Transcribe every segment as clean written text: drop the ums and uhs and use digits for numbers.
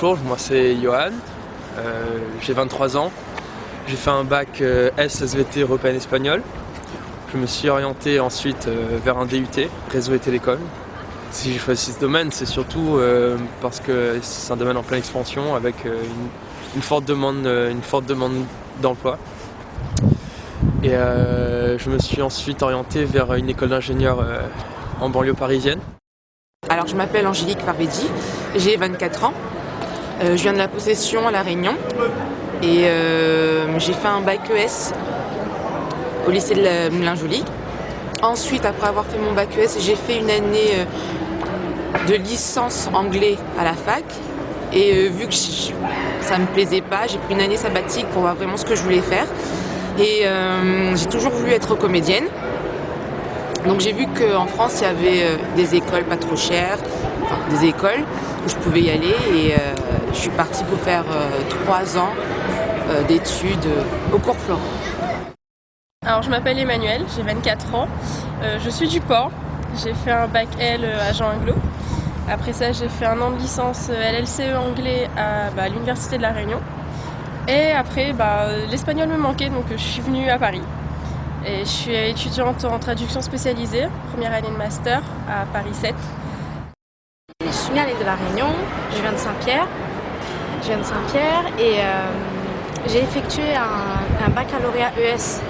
Bonjour, moi c'est Johan, j'ai 23 ans, j'ai fait un bac SVT européen espagnol. Je me suis orienté ensuite vers un DUT, réseau et télécom. Si j'ai choisi ce domaine, c'est surtout parce que c'est un domaine en pleine expansion avec une forte demande d'emploi. Et je me suis ensuite orienté vers une école d'ingénieur en banlieue parisienne. Alors je m'appelle Angélique Parvedi, j'ai 24 ans, je viens de la Possession à La Réunion et j'ai fait un bac ES au lycée de Moulin-Joly. Ensuite, après avoir fait mon bac ES, j'ai fait une année de licence anglais à la fac et vu que ça me plaisait pas, j'ai pris une année sabbatique pour voir vraiment ce que je voulais faire et j'ai toujours voulu être comédienne. Donc j'ai vu qu'en France il y avait des écoles pas trop chères, enfin des écoles où je pouvais y aller et je suis partie pour faire 3 ans d'études au cours Florent. Alors je m'appelle Emmanuelle, j'ai 24 ans, je suis du Port, j'ai fait un bac L à Jean Inglo. Après ça j'ai fait un an de licence LLCE anglais à l'université de La Réunion. Et après l'espagnol me manquait donc je suis venue à Paris. Et je suis étudiante en traduction spécialisée, première année de master à Paris 7. Je suis née à l'île de La Réunion, je viens de Saint-Pierre. Et j'ai effectué un baccalauréat ES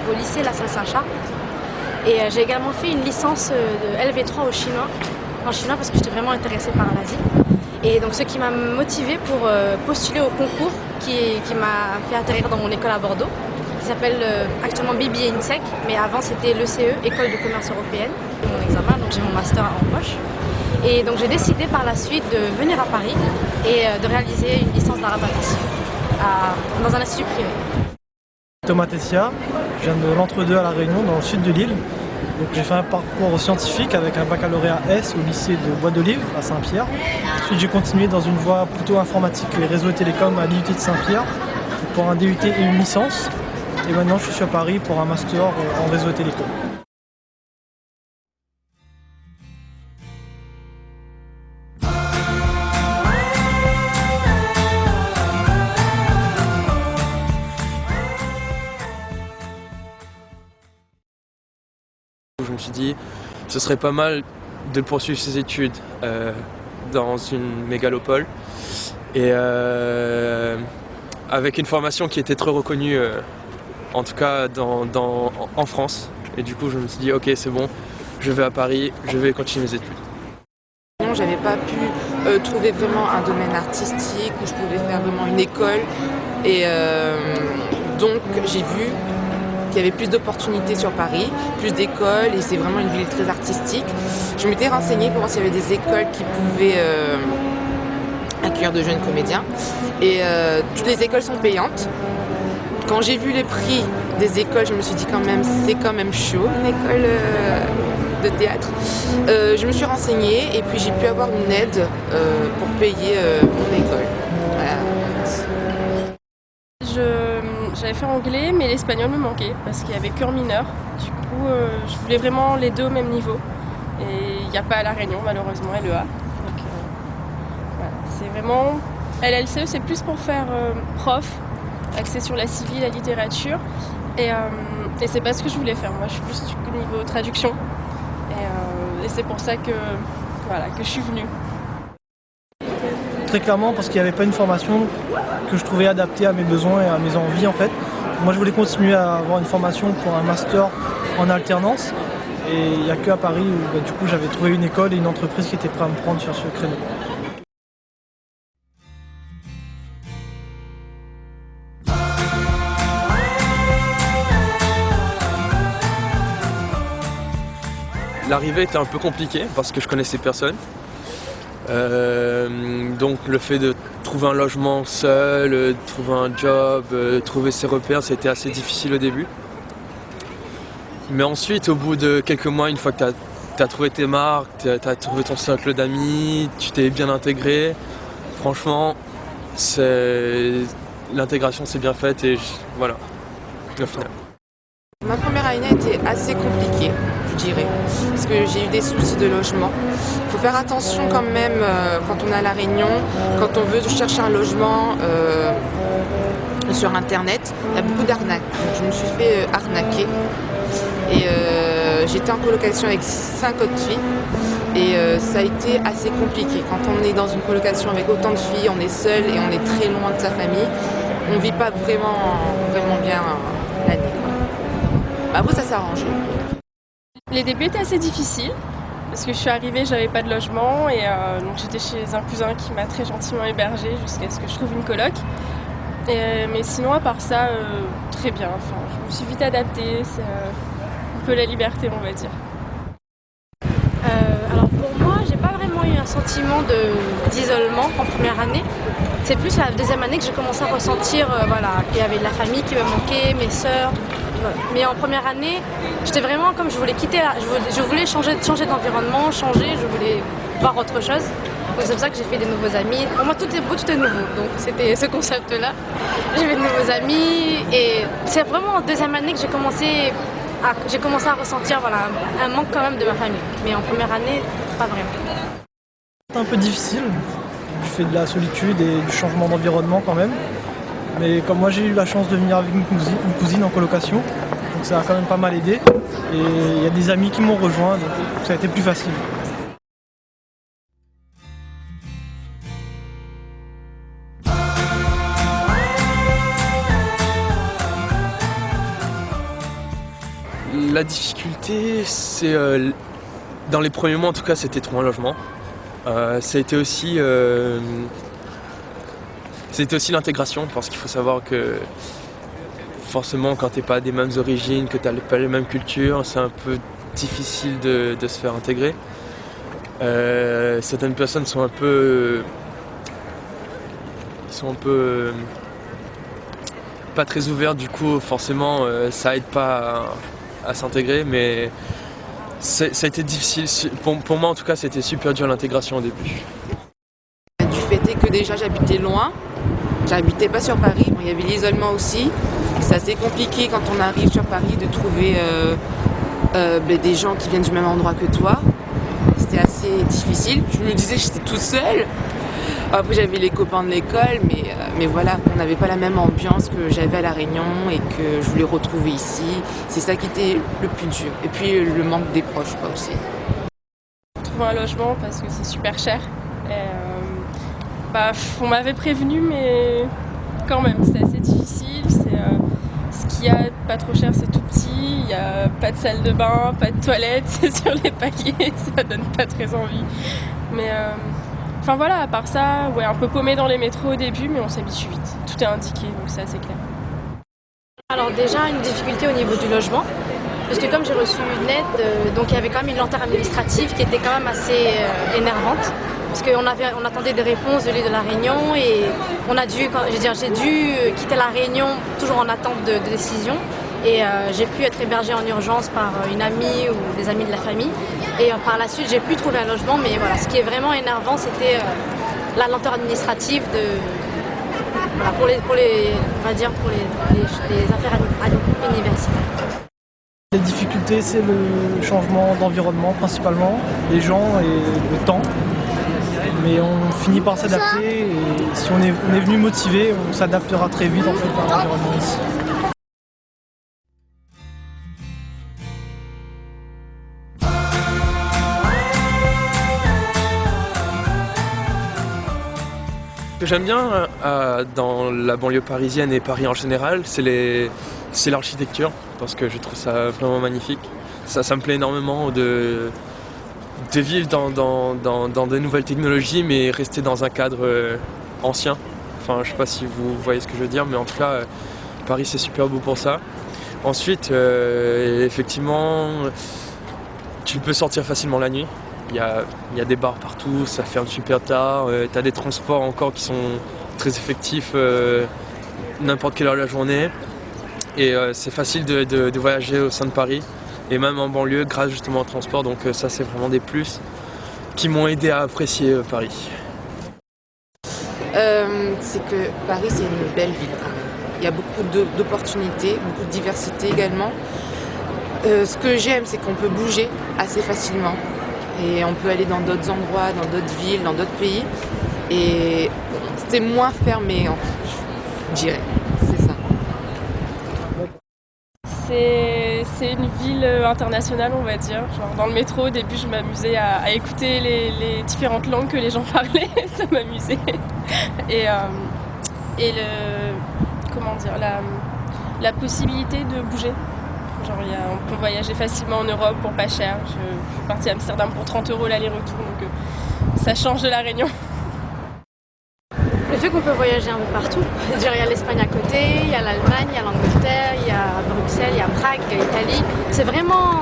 au lycée La Salle Saint-Charles. Et j'ai également fait une licence de LV3 en chinois parce que j'étais vraiment intéressée par l'Asie. Et donc ce qui m'a motivée pour postuler au concours qui m'a fait atterrir dans mon école à Bordeaux. Qui s'appelle actuellement BBA INSEC, mais avant c'était l'ECE, École de commerce européenne. Mon examen, donc j'ai mon master en poche. Et donc j'ai décidé par la suite de venir à Paris et de réaliser une licence d'arabe intensif dans un institut privé. Thomas Tessia, je viens de l'Entre-deux à La Réunion, dans le sud de l'île. Donc j'ai fait un parcours scientifique avec un baccalauréat S au lycée de Bois d'Olive à Saint-Pierre. Ensuite j'ai continué dans une voie plutôt informatique et réseau et télécom à l'IUT de Saint-Pierre pour un DUT et une licence. Et maintenant je suis à Paris pour un master en réseau et télécom. Je me suis dit, ce serait pas mal de poursuivre ses études dans une mégalopole et avec une formation qui était très reconnue, en tout cas en France. Et du coup, je me suis dit, ok, c'est bon, je vais à Paris, je vais continuer mes études. J'avais pas pu trouver vraiment un domaine artistique où je pouvais faire vraiment une école et donc j'ai vu qu'il y avait plus d'opportunités sur Paris, plus d'écoles et c'est vraiment une ville très artistique. Je m'étais renseignée pour voir s'il y avait des écoles qui pouvaient accueillir de jeunes comédiens et toutes les écoles sont payantes. Quand j'ai vu les prix des écoles, je me suis dit quand même c'est quand même chaud une école de théâtre. Je me suis renseignée et puis j'ai pu avoir une aide pour payer mon école. Voilà. J'avais fait anglais, mais l'espagnol me manquait parce qu'il n'y avait qu'en mineur. Du coup, je voulais vraiment les deux au même niveau. Et il n'y a pas à La Réunion, malheureusement, LEA. Donc, voilà. C'est vraiment... LLCE, c'est plus pour faire prof, axé sur la civile, la littérature. Et c'est pas ce que je voulais faire. Moi, je suis plus du niveau traduction. Et c'est pour ça que je suis venue. Très clairement parce qu'il n'y avait pas une formation que je trouvais adaptée à mes besoins et à mes envies en fait. Moi je voulais continuer à avoir une formation pour un master en alternance et il n'y a qu'à Paris où du coup j'avais trouvé une école et une entreprise qui était prête à me prendre sur ce créneau. L'arrivée était un peu compliquée parce que je connaissais personne. Donc le fait de trouver un logement seul, de trouver un job, trouver ses repères, c'était assez difficile au début. Mais ensuite, au bout de quelques mois, une fois que tu as trouvé tes marques, tu as trouvé ton cercle d'amis, tu t'es bien intégré, franchement, l'intégration s'est bien faite et voilà, au final. Ma première année a été assez compliquée, je dirais, parce que j'ai eu des soucis de logement. Il faut faire attention quand même quand on est à La Réunion, quand on veut chercher un logement sur internet, il y a beaucoup d'arnaques. Donc je me suis fait arnaquer et j'étais en colocation avec 5 autres filles et ça a été assez compliqué. Quand on est dans une colocation avec autant de filles, on est seul et on est très loin de sa famille, on ne vit pas vraiment bien l'année. Après ça s'est arrangé. Les débuts étaient assez difficiles parce que je suis arrivée, j'avais pas de logement et donc j'étais chez un cousin qui m'a très gentiment hébergée jusqu'à ce que je trouve une coloc. Mais sinon, à part ça, très bien. Enfin, je me suis vite adaptée. C'est un peu la liberté, on va dire. Alors pour moi, j'ai pas vraiment eu un sentiment d'isolement en première année. C'est plus la deuxième année que j'ai commencé à ressentir qu'il y avait de la famille qui me manquait, mes sœurs. Voilà. Mais en première année, j'étais vraiment comme je voulais quitter, je voulais changer d'environnement, je voulais voir autre chose. Donc c'est pour ça que j'ai fait des nouveaux amis. Pour moi, tout est beau, tout est nouveau. Donc c'était ce concept-là. J'ai fait de nouveaux amis et c'est vraiment en deuxième année que j'ai commencé à ressentir un manque quand même de ma famille. Mais en première année, pas vraiment. C'est un peu difficile, du fait de la solitude et du changement d'environnement quand même. Mais comme moi j'ai eu la chance de venir avec une cousine en colocation, donc ça a quand même pas mal aidé. Et il y a des amis qui m'ont rejoint, donc ça a été plus facile. La difficulté, c'est dans les premiers mois en tout cas, c'était trouver un logement. Ça a été aussi l'intégration, parce qu'il faut savoir que forcément quand t'es pas des mêmes origines, que t'as pas les mêmes cultures, c'est un peu difficile de se faire intégrer. Certaines personnes sont un peu pas très ouvertes, du coup forcément ça aide pas à s'intégrer, mais ça a été difficile. Pour moi en tout cas, c'était super dur l'intégration au début. Du fait est que déjà j'habitais loin, j'habitais pas sur Paris, bon, il y avait l'isolement aussi. C'est assez compliqué quand on arrive sur Paris de trouver des gens qui viennent du même endroit que toi. C'était assez difficile, je me disais que j'étais toute seule. Après j'avais les copains de l'école, mais voilà, on n'avait pas la même ambiance que j'avais à La Réunion et que je voulais retrouver ici. C'est ça qui était le plus dur. Et puis le manque des proches aussi. Trouver un logement parce que c'est super cher. Et, on m'avait prévenu, mais quand même, c'est assez difficile. Ce qu'il y a pas trop cher, c'est tout petit. Il n'y a pas de salle de bain, pas de toilette, c'est sur les paquets, ça donne pas très envie. Mais enfin voilà, à part ça, un peu paumé dans les métros au début, mais on s'habitue vite. Tout est indiqué, donc c'est assez clair. Alors déjà, une difficulté au niveau du logement, parce que comme j'ai reçu une aide, donc il y avait quand même une lenteur administrative qui était quand même assez énervante, parce qu'on attendait des réponses de l'île de La Réunion et j'ai dû quitter La Réunion toujours en attente de décision. Et j'ai pu être hébergée en urgence par une amie ou des amis de la famille. Et par la suite, j'ai pu trouver un logement. Mais voilà, ce qui est vraiment énervant, c'était la lenteur administrative pour les affaires universitaires. Les difficultés, c'est le changement d'environnement principalement, les gens et le temps. Mais on finit par s'adapter et si on est venu motivé, on s'adaptera très vite en fait à l'environnement ici. Ce que j'aime bien dans la banlieue parisienne et Paris en général, c'est l'architecture, parce que je trouve ça vraiment magnifique. Ça me plaît énormément de vivre dans des nouvelles technologies, mais rester dans un cadre ancien. Enfin, je sais pas si vous voyez ce que je veux dire, mais en tout cas, Paris c'est super beau pour ça. Ensuite, effectivement, tu peux sortir facilement la nuit. Il y a des bars partout, ça ferme super tard, tu as des transports encore qui sont très effectifs n'importe quelle heure de la journée. Et c'est facile de voyager au sein de Paris, et même en banlieue grâce justement au transport, donc ça c'est vraiment des plus qui m'ont aidé à apprécier Paris. C'est que Paris c'est une belle ville quand même. Il y a beaucoup d'opportunités, beaucoup de diversité également. Ce que j'aime, c'est qu'on peut bouger assez facilement. Et on peut aller dans d'autres endroits, dans d'autres villes, dans d'autres pays. Et c'est moins fermé, je dirais. C'est ça. C'est une ville internationale, on va dire. Genre, dans le métro, au début, je m'amusais à écouter les différentes langues que les gens parlaient. Ça m'amusait. Et comment dire, la possibilité de bouger. Genre, on peut voyager facilement en Europe pour pas cher. Je suis partie à Amsterdam pour 30 € l'aller-retour, donc ça change de la Réunion. Le fait qu'on peut voyager un peu partout, il y a l'Espagne à côté, il y a l'Allemagne, il y a l'Angleterre, il y a Bruxelles, il y a Prague, il y a l'Italie. C'est vraiment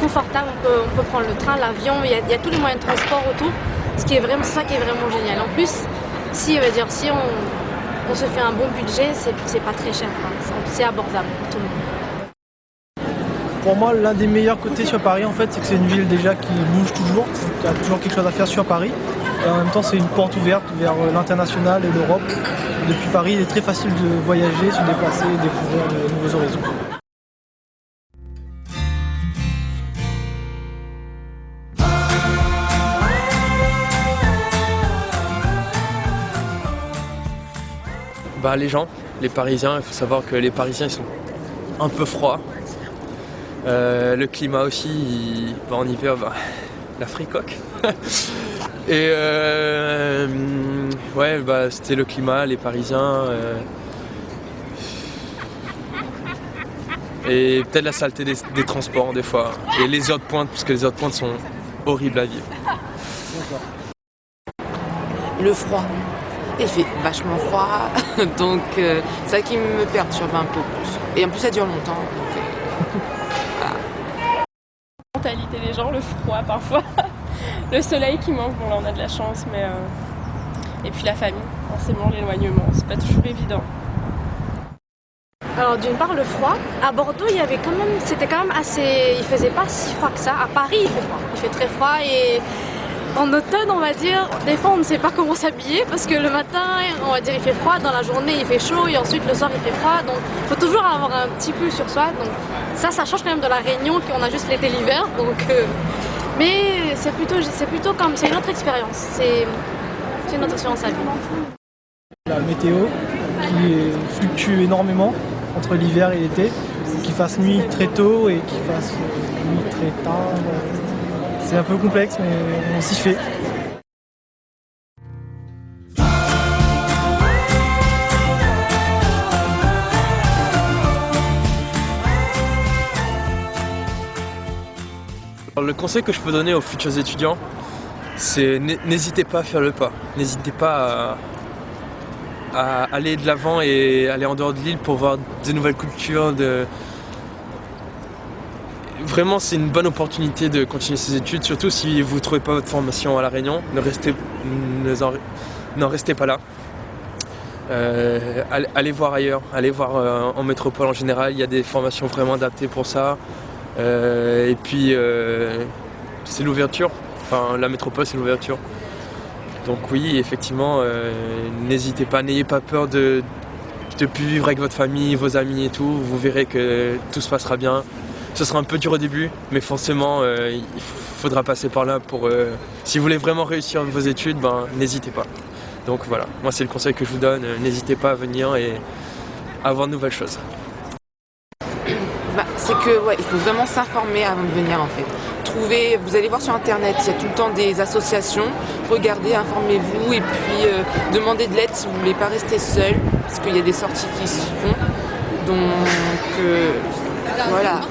confortable, on peut prendre le train, l'avion, il y a tous les moyens de transport autour, c'est ça qui est vraiment génial. En plus, si on se fait un bon budget, c'est pas très cher, c'est abordable pour tout le monde. Pour moi, l'un des meilleurs côtés sur Paris, en fait, c'est que c'est une ville déjà qui bouge toujours. Il y a toujours quelque chose à faire sur Paris. Et en même temps, c'est une porte ouverte vers l'international et l'Europe. Depuis Paris, il est très facile de voyager, se déplacer et découvrir de nouveaux horizons. Les gens, les Parisiens, il faut savoir que les Parisiens ils sont un peu froids. Le climat aussi, en hiver, la fricoque. Et c'était le climat, les Parisiens. Et peut-être la saleté des transports des fois. Et les heures de pointe, parce que les heures de pointe sont horribles à vivre. Le froid. Il fait vachement froid, donc c'est ça qui me perturbe un peu plus. Et en plus, ça dure longtemps. Donc, La mentalité des gens, le froid parfois, le soleil qui manque, bon là on a de la chance, mais et puis la famille, forcément l'éloignement, c'est pas toujours évident. Alors d'une part le froid, à Bordeaux c'était quand même assez, il faisait pas si froid que ça. À Paris il fait froid, il fait très froid et en automne on va dire, des fois on ne sait pas comment s'habiller parce que le matin on va dire il fait froid, dans la journée il fait chaud et ensuite le soir il fait froid, donc il faut toujours avoir un petit pull sur soi. Donc ça change quand même de la Réunion qu'on a juste l'été l'hiver, donc mais c'est plutôt comme c'est une autre expérience, c'est une autre expérience à vivre. La météo qui fluctue énormément entre l'hiver et l'été, qu'il fasse nuit très tôt et qu'il fasse nuit très tard. C'est un peu complexe, mais on s'y fait. Alors, le conseil que je peux donner aux futurs étudiants, c'est n'hésitez pas à faire le pas. N'hésitez pas à aller de l'avant et aller en dehors de l'île pour voir des nouvelles cultures. Vraiment, c'est une bonne opportunité de continuer ses études, surtout si vous ne trouvez pas votre formation à La Réunion. N'en restez pas là. Allez voir ailleurs, allez voir en métropole en général, il y a des formations vraiment adaptées pour ça. Et puis, c'est l'ouverture. Enfin, la métropole, c'est l'ouverture. Donc oui, effectivement, n'hésitez pas, n'ayez pas peur de plus vivre avec votre famille, vos amis et tout. Vous verrez que tout se passera bien. Ce sera un peu dur au début, mais forcément, il faudra passer par là pour... si vous voulez vraiment réussir vos études, n'hésitez pas. Donc voilà, moi c'est le conseil que je vous donne. N'hésitez pas à venir et à voir de nouvelles choses. c'est que il faut vraiment s'informer avant de venir en fait. Vous allez voir sur internet, il y a tout le temps des associations, regardez, informez-vous et puis demandez de l'aide si vous ne voulez pas rester seul, parce qu'il y a des sorties qui se font. Donc voilà,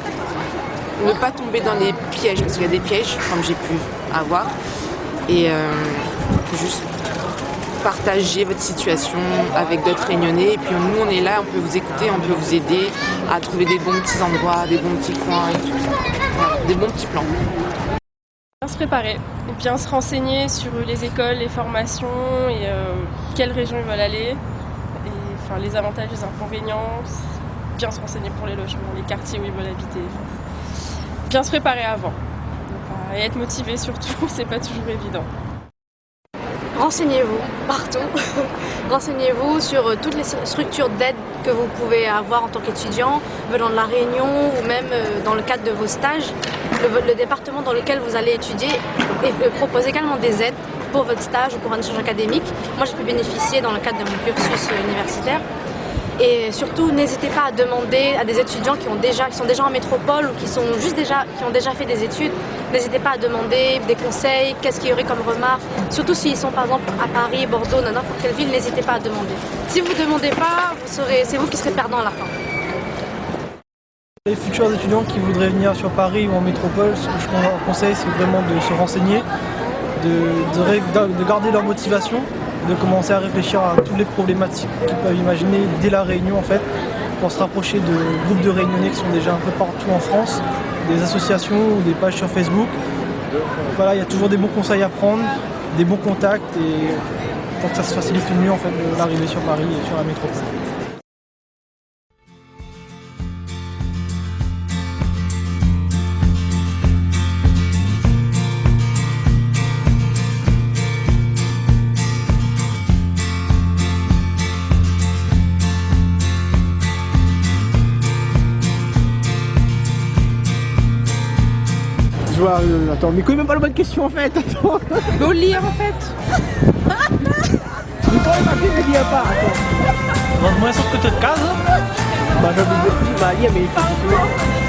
ne pas tomber dans les pièges, parce qu'il y a des pièges comme j'ai pu avoir, et juste partager votre situation avec d'autres Réunionnais, et puis nous on est là, on peut vous écouter, on peut vous aider à trouver des bons petits endroits, des bons petits coins, et tout. Voilà, des bons petits plans. Bien se préparer, bien se renseigner sur les écoles, les formations et quelle région ils veulent aller, et, les avantages, les inconvénients, bien se renseigner pour les logements, les quartiers où ils veulent habiter, bien se préparer avant et être motivé surtout, c'est pas toujours évident. Renseignez-vous partout, renseignez-vous sur toutes les structures d'aide que vous pouvez avoir en tant qu'étudiant, venant de la Réunion ou même dans le cadre de vos stages. Le département dans lequel vous allez étudier propose également des aides pour votre stage ou pour un échange académique. Moi, j'ai pu bénéficier dans le cadre de mon cursus universitaire. Et surtout, n'hésitez pas à demander à des étudiants qui sont déjà en métropole ou qui ont déjà fait des études. N'hésitez pas à demander des conseils, qu'est-ce qu'il y aurait comme remarques. Surtout s'ils sont par exemple à Paris, Bordeaux, n'importe quelle ville, n'hésitez pas à demander. Si vous ne demandez pas, c'est vous qui serez perdant à la fin. Les futurs étudiants qui voudraient venir sur Paris ou en métropole, ce que je leur conseille, c'est vraiment de se renseigner, de garder leur motivation, de commencer à réfléchir à toutes les problématiques qu'ils peuvent imaginer dès la réunion en fait, pour se rapprocher de groupes de réunionnais qui sont déjà un peu partout en France, des associations ou des pages sur Facebook. Voilà, il y a toujours des bons conseils à prendre, des bons contacts et pour que ça se facilite le mieux en fait l'arrivée sur Paris et sur la métropole. Je vois, attends, mais connais même pas la bonne question en fait, attends. Mais au lire en fait. Mais pas les papiers, mais il y a pas, attends. Vamos a que te casa. Bah, je vais me dire, bah, il y a mais.